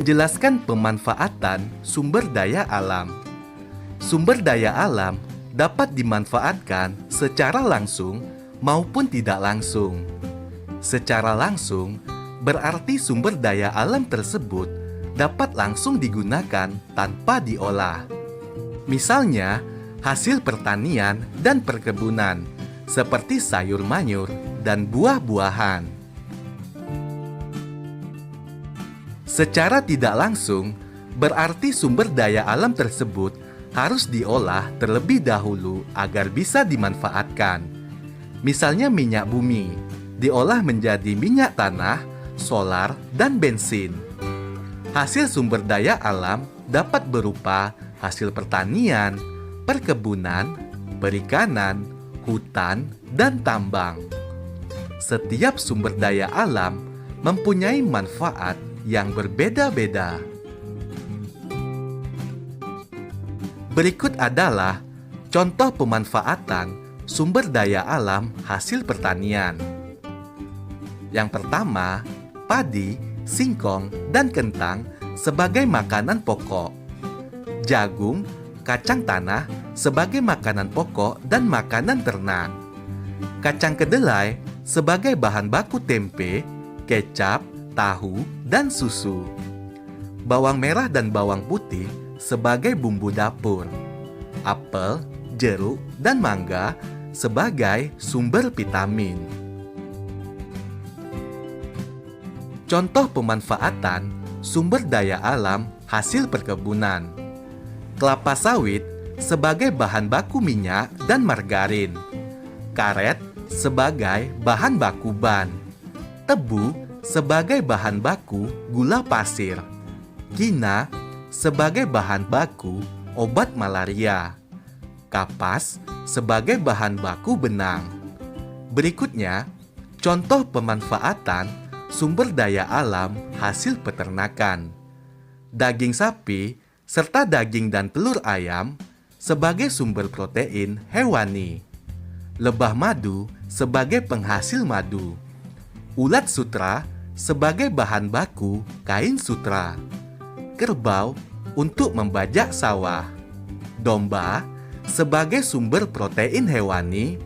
Jelaskan pemanfaatan sumber daya alam. Sumber daya alam dapat dimanfaatkan secara langsung maupun tidak langsung. Secara langsung berarti sumber daya alam tersebut dapat langsung digunakan tanpa diolah. Misalnya, hasil pertanian dan perkebunan seperti sayur-mayur dan buah-buahan. Secara tidak langsung, berarti sumber daya alam tersebut harus diolah terlebih dahulu agar bisa dimanfaatkan. Misalnya minyak bumi, diolah menjadi minyak tanah, solar, dan bensin. Hasil sumber daya alam dapat berupa hasil pertanian, perkebunan, perikanan, hutan, dan tambang. Setiap sumber daya alam mempunyai manfaat yang berbeda-beda. Berikut adalah contoh pemanfaatan sumber daya alam hasil pertanian. Yang pertama, padi, singkong, dan kentang sebagai makanan pokok. Jagung, kacang tanah sebagai makanan pokok dan makanan ternak. Kacang kedelai sebagai bahan baku tempe, kecap, tahu, dan susu. Bawang merah dan bawang putih sebagai bumbu dapur. Apel, jeruk, dan mangga sebagai sumber vitamin. Contoh pemanfaatan sumber daya alam hasil perkebunan. Kelapa sawit sebagai bahan baku minyak dan margarin. Karet sebagai bahan baku ban. Tebu sebagai bahan baku gula pasir. Kina sebagai bahan baku obat malaria. Kapas sebagai bahan baku benang. Berikutnya, contoh pemanfaatan sumber daya alam hasil peternakan. Daging sapi serta daging dan telur ayam sebagai sumber protein hewani. Lebah madu sebagai penghasil madu. Ulat sutra sebagai bahan baku kain sutra. Kerbau untuk membajak sawah. Domba sebagai sumber protein hewani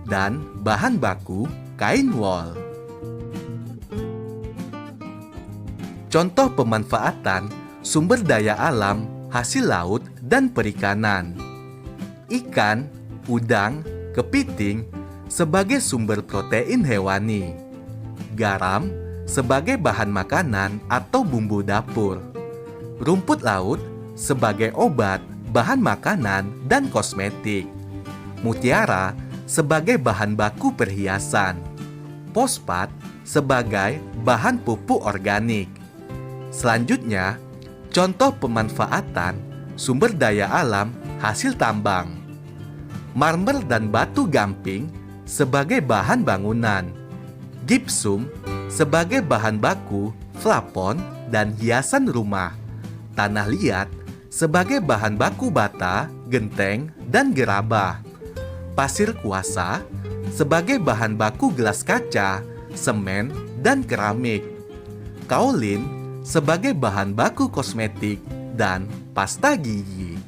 dan bahan baku kain wol. Contoh pemanfaatan sumber daya alam hasil laut dan perikanan. Ikan, udang, kepiting sebagai sumber protein hewani. Garam sebagai bahan makanan atau bumbu dapur. Rumput laut sebagai obat, bahan makanan, dan kosmetik. Mutiara sebagai bahan baku perhiasan. Fosfat sebagai bahan pupuk organik. Selanjutnya, contoh pemanfaatan sumber daya alam hasil tambang. Marmer dan batu gamping sebagai bahan bangunan. Gipsum sebagai bahan baku plafon dan hiasan rumah. Tanah liat sebagai bahan baku bata, genteng, dan gerabah. Pasir kuasa sebagai bahan baku gelas kaca, semen, dan keramik. Kaolin sebagai bahan baku kosmetik dan pasta gigi.